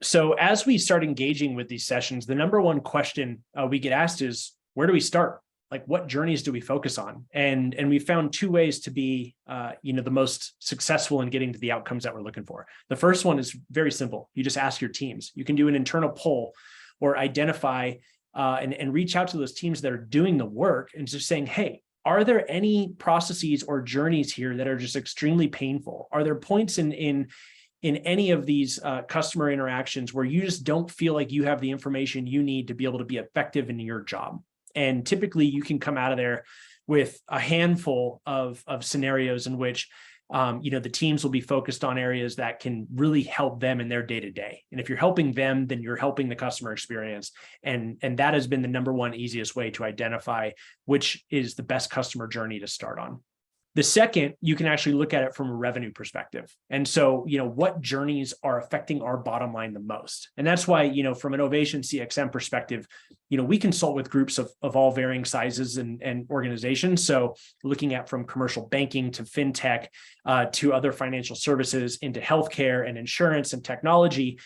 So as we start engaging with these sessions, the number one question we get asked is, where do we start? Like, what journeys do we focus on? And we found two ways to be, the most successful in getting to the outcomes that we're looking for. The first one is very simple. You just ask your teams. You can do an internal poll or identify and reach out to those teams that are doing the work and just saying, hey, are there any processes or journeys here that are just extremely painful? Are there points in any of these customer interactions where you just don't feel like you have the information you need to be able to be effective in your job? And typically you can come out of there with a handful of scenarios in which the teams will be focused on areas that can really help them in their day-to-day. And if you're helping them, then you're helping the customer experience. And that has been the number one easiest way to identify which is the best customer journey to start on. The second, you can actually look at it from a revenue perspective. And so, what journeys are affecting our bottom line the most? And that's why, from an OvationCXM perspective, we consult with groups of all varying sizes and organizations. So looking at from commercial banking to fintech to other financial services into healthcare and insurance and technology,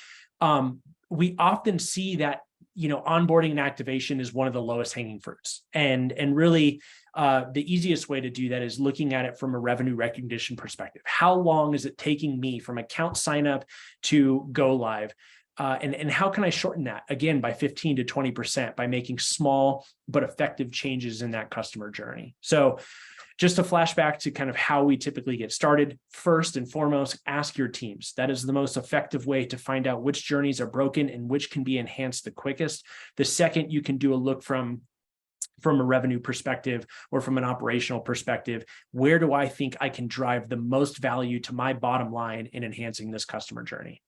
we often see that, onboarding and activation is one of the lowest hanging fruits. And really, the easiest way to do that is looking at it from a revenue recognition perspective. How long is it taking me from account sign up to go live? And how can I shorten that? Again, by 15 to 20% by making small but effective changes in that customer journey. So just a flashback to kind of how we typically get started. First and foremost, ask your teams. That is the most effective way to find out which journeys are broken and which can be enhanced the quickest. The second, you can do a look from a revenue perspective or from an operational perspective. Where do I think I can drive the most value to my bottom line in enhancing this customer journey?